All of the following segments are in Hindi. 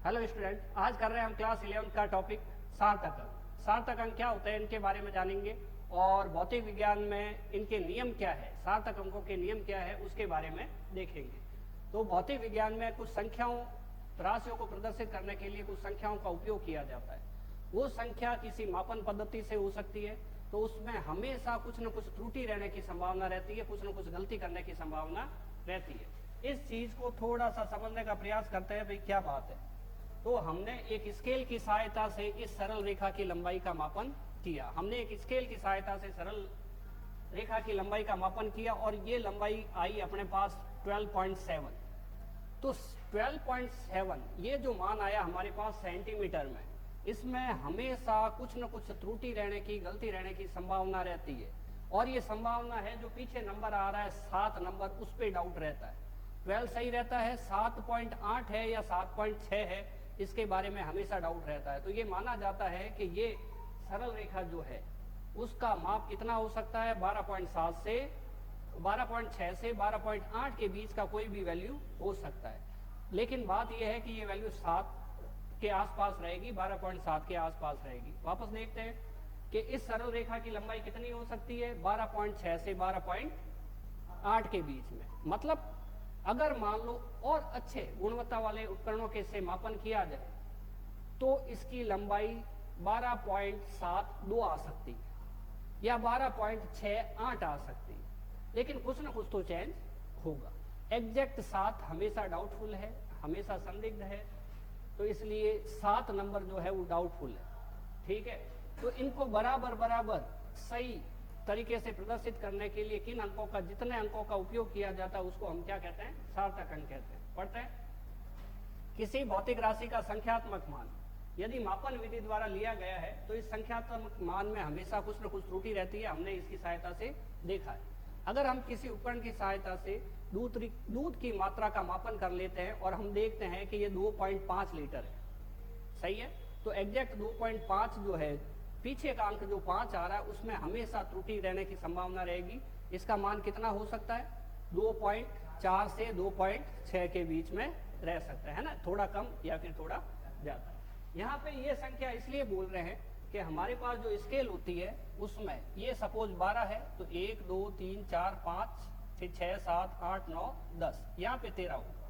हेलो स्टूडेंट, आज कर रहे हैं हम क्लास 11 का टॉपिक सार्थक अंक। सार्थक अंक क्या होते हैं इनके बारे में जानेंगे और भौतिक विज्ञान में इनके नियम क्या है, सार्थक अंकों के नियम क्या है उसके बारे में देखेंगे। तो भौतिक विज्ञान में कुछ संख्याओं राशियों को प्रदर्शित करने के लिए कुछ संख्याओं का उपयोग किया जाता है। वो संख्या किसी मापन पद्धति से हो सकती है, तो उसमें हमेशा कुछ न कुछ त्रुटि रहने की संभावना रहती है, कुछ न कुछ गलती करने की संभावना रहती है। इस चीज को थोड़ा सा समझने का प्रयास करते हैं, भाई क्या बात है। तो हमने एक स्केल की सहायता से इस सरल रेखा की लंबाई का मापन किया। हमने एक स्केल की सहायता से सरल रेखा की लंबाई का मापन किया और ये लंबाई आई अपने पास 12.7। तो 12.7 ये जो मान आया हमारे पास सेंटीमीटर में, इसमें हमेशा कुछ न कुछ त्रुटि रहने की, गलती रहने की संभावना रहती है। और ये संभावना है जो पीछे नंबर आ रहा है 7 नंबर, उस पर डाउट रहता है। 12 सही रहता है, 7.8 है या 7.6 है, इसके बारे में हमेशा डाउट रहता है। तो ये माना जाता है कि ये सरल रेखा जो है उसका माप कितना हो सकता है, 12.7 से 12.6 से 12.8 के बीच का कोई भी वैल्यू हो सकता है। लेकिन बात यह है कि ये वैल्यू 7 के आसपास रहेगी, 12.7 के आसपास रहेगी। वापस देखते हैं कि इस सरल रेखा की लंबाई कितनी हो सकती है, 12.6 से 12.8 के बीच में। मतलब अगर मान लो और अच्छे गुणवत्ता वाले उपकरणों के से मापन किया जाए तो इसकी लंबाई 12.72 आ सकती है या 12.68 आ सकती है, लेकिन कुछ ना कुछ तो चेंज होगा। एग्जैक्ट 7 हमेशा डाउटफुल है, हमेशा संदिग्ध है, तो इसलिए 7 नंबर जो है वो डाउटफुल है। ठीक है, तो इनको बराबर बराबर सही तरीके से प्रदर्शित करने के लिए किन अंकों का, जितने अंकों का उपयोग किया जाता है उसको हम क्या कहते हैं, सार्थक अंक कहते हैं। पढ़ते हैं, किसी भौतिक राशि का संख्यात्मक मान यदि मापन विधि द्वारा लिया गया है तो इस संख्यात्मक मान में हमेशा कुछ न कुछ त्रुटि रहती है। हमने इसकी सहायता से देखा है। अगर हम किसी उपकरण की सहायता से दूध की मात्रा का मापन कर लेते हैं और हम देखते हैं कि ये 2.5 लीटर है, सही है, तो एग्जैक्ट 2.5 जो है, पीछे का अंक जो 5 आ रहा है उसमें हमेशा त्रुटि रहने की संभावना रहेगी। इसका मान कितना हो सकता है, 2.4 से 2.6 के बीच में रह सकता है ना, थोड़ा कम या फिर थोड़ा ज्यादा। यहाँ पे ये संख्या इसलिए बोल रहे हैं कि हमारे पास जो स्केल होती है उसमें ये सपोज 12 है, तो 1 2 3 4 5 फिर 6 7 8 9 10, यहाँ पे 13 होगा।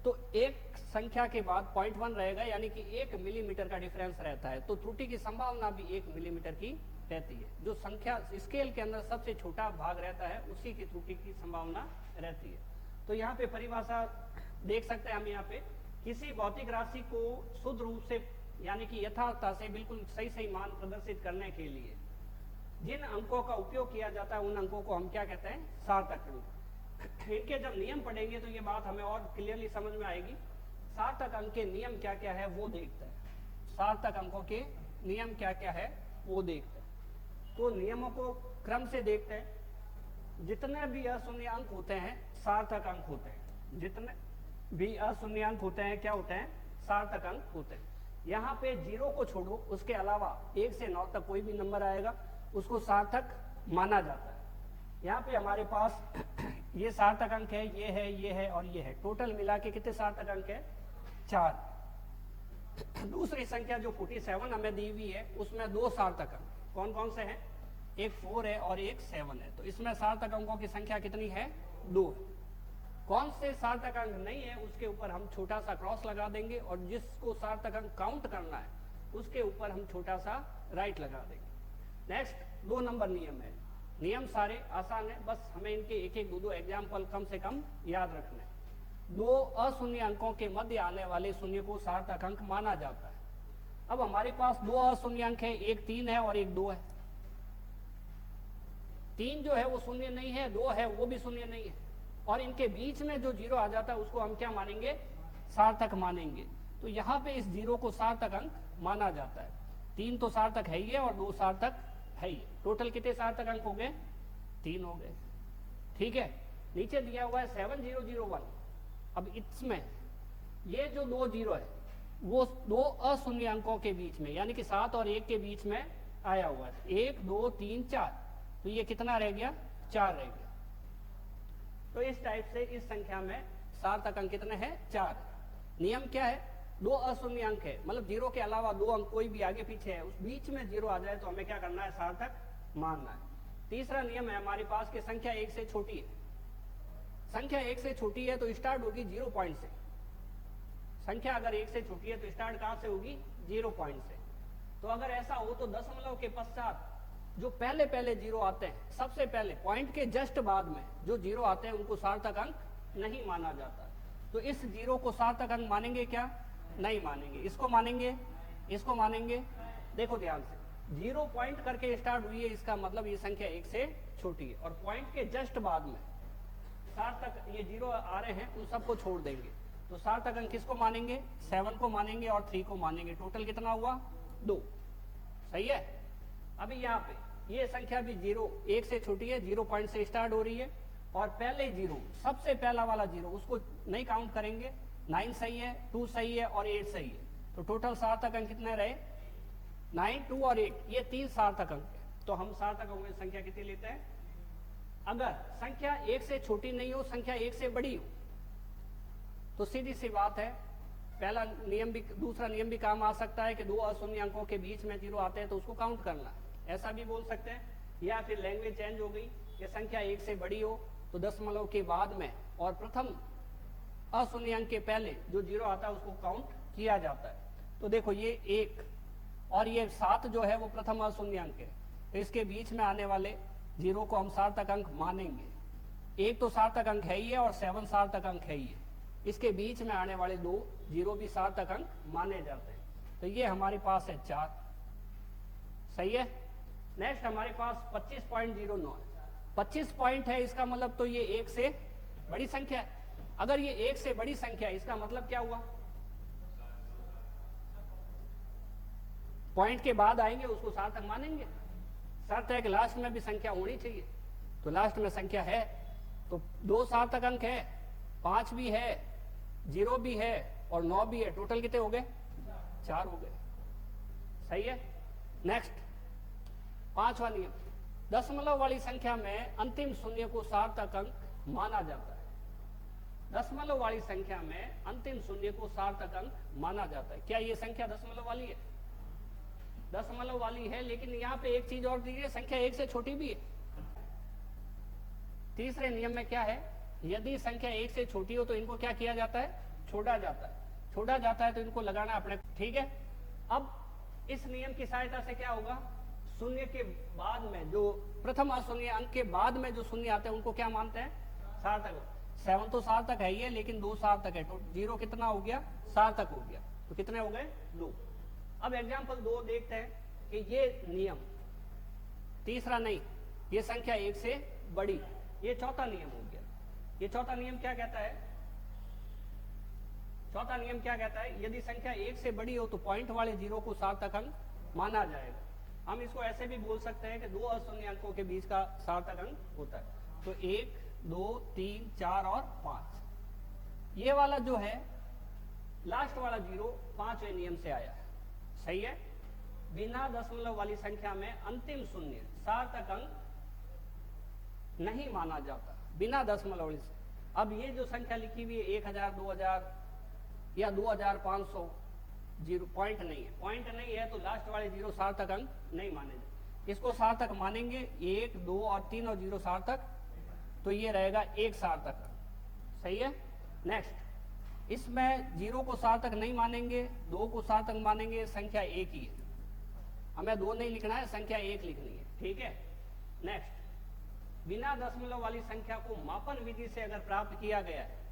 तो एक संख्या के बाद 0.1 रहेगा, यानी कि 1 मिलीमीटर का डिफरेंस रहता है, तो त्रुटि की संभावना भी 1 मिलीमीटर की रहती है। जो संख्या स्केल के अंदर सबसे छोटा भाग रहता है उसी की त्रुटि की संभावना रहती है। तो यहाँ पे परिभाषा देख सकते हैं हम, यहाँ पे किसी भौतिक राशि को शुद्ध रूप से यानी कि यथार्थता से बिल्कुल सही सही मान प्रदर्शित करने के लिए जिन अंकों का उपयोग किया जाता है उन अंकों को हम क्या कहते हैं, सार्थक अंक। इनके जब नियम पढ़ेंगे तो ये बात हमें और क्लियरली समझ में आएगी। सार्थक अंक के नियम क्या क्या है वो देखते हैं। सार्थक अंकों के नियम क्या क्या है वो देखते हैं। तो नियमों को क्रम से देखते हैं। जितने भी अशून्य अंक होते हैं सार्थक अंक होते हैं। जितने भी अशून्य अंक होते हैं क्या होते हैं, सार्थक अंक होते हैं। यहाँ पे 0 को छोड़ो, उसके अलावा 1 से 9 तक कोई भी नंबर आएगा उसको सार्थक माना जाता है। यहाँ पे हमारे पास ये सार्थक अंक है, ये है और ये है। टोटल मिला के कितने सार्थक अंक है, 4। दूसरी संख्या जो 47 हमें दी हुई है उसमें 2 सार्थक अंक कौन कौन से हैं, एक 4 है और एक 7 है। तो इसमें सार्थक अंकों की संख्या कितनी है, 2। कौन से सार्थक अंक नहीं है उसके ऊपर हम छोटा सा क्रॉस लगा देंगे और जिसको सार्थक अंक काउंट करना है उसके ऊपर हम छोटा सा राइट लगा देंगे। नेक्स्ट 2 नंबर नियम है। नियम सारे आसान है, बस हमें इनके एक एक 2 एग्जाम्पल कम से कम याद रखने। 2 अशून्य अंकों के मध्य आने वाले शून्य को सार्थक अंक माना जाता है। अब हमारे पास 2 अशून्य अंक है, एक 3 है और एक 2 है। 3 जो है वो शून्य नहीं है, 2 है वो भी शून्य नहीं है, और इनके बीच में जो 0 आ जाता है उसको हम क्या मानेंगे, सार्थक मानेंगे। तो यहाँ पे इस 0 को सार्थक अंक माना जाता है। 3 तो सार्थक है ही है और 2 सार्थक है ही। टोटल कितने सार्थक अंक हो गए, 3 हो गए। ठीक है, नीचे दिया हुआ है 7001। अब इसमें ये जो 2 0 है वो 2 अशून्य अंकों के बीच में यानी कि 7 और 1 के बीच में आया हुआ है। 1 2 3 4, तो ये कितना रह गया, 4 रह गया। तो इस टाइप से इस संख्या में सार्थक अंक कितने हैं, 4। नियम क्या है, दो अशून्य अंक है, मतलब जीरो के अलावा दो अंक कोई भी आगे पीछे है, उस बीच में जीरो आ जाए तो हमें क्या करना है, सार्थक मानना है। तीसरा नियम है हमारे पास कि संख्या एक से छोटी है। संख्या एक से छोटी है तो स्टार्ट होगी 0 पॉइंट से। संख्या अगर एक से छोटी है तो स्टार्ट कहां से होगी, 0 पॉइंट से। तो अगर ऐसा हो तो दशमलव के पश्चात जो पहले पहले जीरो आते हैं, सबसे पहले पॉइंट के जस्ट बाद में जो जीरो आते हैं उनको सार्थक अंक नहीं माना जाता। तो इस जीरो को सार्थक अंक मानेंगे क्या, नहीं मानेंगे। इसको मानेंगे, इसको मानेंगे। देखो ध्यान से, 0 पॉइंट करके स्टार्ट हुई है, इसका मतलब ये संख्या एक से छोटी है। और पॉइंट के जस्ट बाद में सार्थक ये जीरो आ रहे हैं, उन सबको छोड़ देंगे। तो सार्थक अंक किसको मानेंगे, 7 को मानेंगे और 3 को मानेंगे। टोटल कितना हुआ, 2। सही है। अभी यहाँ पे ये संख्या भी जीरो एक से छोटी है, 0 पॉइंट से स्टार्ट हो रही है और पहले जीरो, सबसे पहला वाला जीरो, उसको नहीं काउंट करेंगे। 9 सही है, 2 सही है और 8 सही है। तो टोटल सार्थक अंक कितने रहे, 9, 2 और 8, ये 3 सार्थक अंक है। तो हम सार्थक अंक की संख्या कितनी लेते हैं, अगर संख्या एक से छोटी नहीं हो, संख्या एक से बड़ी हो, तो सीधी सी बात है, पहला नियम भी, दूसरा नियम भी काम आ सकता है कि दो अशून्य अंकों के बीच में जीरो आते हैं तो उसको काउंट करना है, ऐसा भी बोल सकते हैं। या फिर लैंग्वेज चेंज हो गई कि संख्या एक से बड़ी हो तो दशमलव के बाद में और प्रथम अशून्य अंक के पहले जो जीरो आता है उसको काउंट किया जाता है। तो देखो ये 1 और ये 7 जो है वो प्रथम अशून्य अंक है, तो इसके बीच में आने वाले जीरो को हम सार्थक अंक मानेंगे। 1 तो सार्थक अंक है ही है और 7 सार्थक अंक है ही है। इसके बीच में आने वाले 2 जीरो भी सार्थक अंक माने जाते हैं। तो ये हमारे पास है 4। सही है। नेक्स्ट हमारे पास 25.09 है। 25 पॉइंट है, इसका मतलब तो ये एक से बड़ी संख्या है। अगर ये एक से बड़ी संख्या है, इसका मतलब क्या हुआ, पॉइंट के बाद आएंगे उसको सार्थक मानेंगे। शर्त है कि लास्ट में भी संख्या होनी चाहिए, तो लास्ट में संख्या है तो 2 सार्थक अंक है, 5 भी है, 0 भी है और 9 भी है। टोटल कितने हो गए, 4 हो गए। सही है। नेक्स्ट 5वां नियम, दशमलव वाली संख्या में अंतिम शून्य को सार्थक अंक माना जाता है। दशमलव वाली संख्या में अंतिम शून्य को सार्थक अंक माना जाता है। क्या ये संख्या दशमलव वाली है, दशमलव वाली है, लेकिन यहाँ पे एक चीज और दीजिए, संख्या एक से छोटी भी है। तीसरे नियम में क्या है, यदि संख्या एक से छोटी हो तो इनको क्या किया जाता है, छोड़ा जाता है। छोड़ा जाता है तो इनको लगाना अपने, ठीक है। अब इस नियम की सहायता से क्या होगा, शून्य के बाद में जो प्रथम अशून्य अंक के बाद में जो शून्य आते हैं उनको क्या मानते हैं, सार्थक। 7 तो सार्थक है ही है, लेकिन 2 सार्थक है। तो 0 कितना हो गया, सार्थक हो गया। तो कितने हो गए, 2। अब एग्जाम्पल 2 देखते हैं कि ये नियम, तीसरा नहीं, ये संख्या एक से बड़ी, ये चौथा नियम हो गया। ये चौथा नियम क्या कहता है, चौथा नियम क्या कहता है, यदि संख्या एक से बड़ी हो तो पॉइंट वाले जीरो को सार्थक अंक माना जाएगा। हम इसको ऐसे भी बोल सकते हैं कि 2 अशून्य अंकों के बीच का सार्थक अंक होता है। तो 1, 2, 3, 4 और 5, ये वाला जो है लास्ट वाला जीरो 5वें नियम से आया है। सही है। बिना दशमलव वाली संख्या में अंतिम शून्य सार्थक अंक नहीं माना जाता, बिना दशमलव वाली। अब ये जो संख्या लिखी हुई है 1000, 2000 या 2500, जीरो पॉइंट नहीं है, पॉइंट नहीं है तो लास्ट वाले जीरो सार्थक अंक नहीं माने जाते। इसको सार्थक मानेंगे 1, 2 और 3 और 0 सार्थक, तो ये रहेगा 1 सार्थक अंक। सही है। नेक्स्ट, इसमें 0 को सार्थक नहीं मानेंगे, 2 को सार्थक मानेंगे, संख्या एक ही है, हमें 2 नहीं लिखना है, संख्या 1 लिखनी है। ठीक है। नेक्स्ट, बिना दशमलव वाली संख्या को मापन विधि से अगर प्राप्त किया गया है,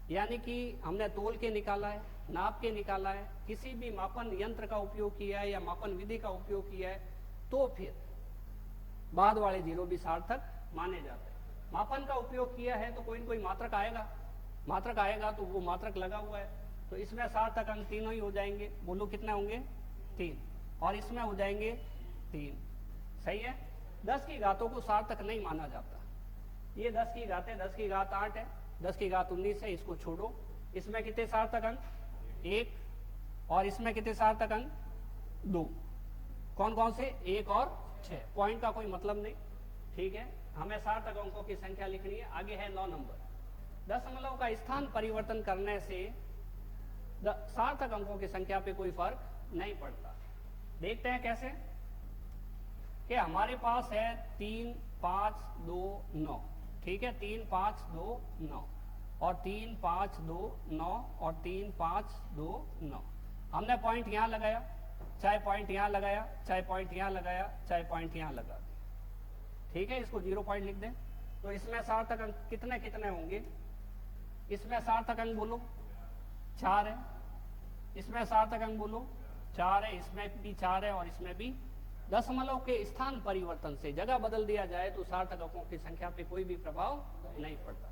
यानी कि हमने तोल के निकाला है, नाप के निकाला है, किसी भी मापन यंत्र का उपयोग किया है या मापन विधि का उपयोग किया है, तो फिर बाद वाले जीरो भी सार्थक माने जाते हैं। मापन का उपयोग किया है तो कोई न कोई मात्रक आएगा, मात्रक आएगा तो वो मात्रक लगा हुआ है, तो इसमें सार्थक अंक तीनों ही हो जाएंगे। बोलो कितने होंगे, 3, और इसमें हो जाएंगे 3। सही है। 10 की घातों को सार्थक नहीं माना जाता। ये 10 की घात है, 10 की घात 8 है, 10 की घात 19 है, इसको छोड़ो। इसमें कितने सार्थक अंक, 1, और इसमें कितने सार्थक अंक, 2। कौन कौन से, 1 और 6। पॉइंट का कोई मतलब नहीं। ठीक है। हमें सार्थक अंकों की संख्या लिखनी है। आगे है 9 नंबर, दशमलव का स्थान परिवर्तन करने से सार्थक अंकों की संख्या पे कोई फर्क नहीं पड़ता। देखते हैं कैसे, कि हमारे पास है 3 5 2 9, ठीक है, 3 5 2 9 और 3 5 2 9 और 3 5 2 9। हमने पॉइंट यहाँ लगाया, चाहे पॉइंट यहाँ लगाया, चाहे पॉइंट यहाँ लगाया, चाहे पॉइंट यहाँ लगा दिया, ठीक है, इसको 0 पॉइंट लिख दें। तो इसमें सार्थक अंक कितने कितने होंगे? इसमें सार्थक अंक बोलो 4 है, इसमें सार्थक अंक बोलो 4 है, इसमें भी 4 है और इसमें भी। दशमलव के स्थान परिवर्तन से जगह बदल दिया जाए तो सार्थक अंकों की संख्या पे कोई भी प्रभाव नहीं पड़ता।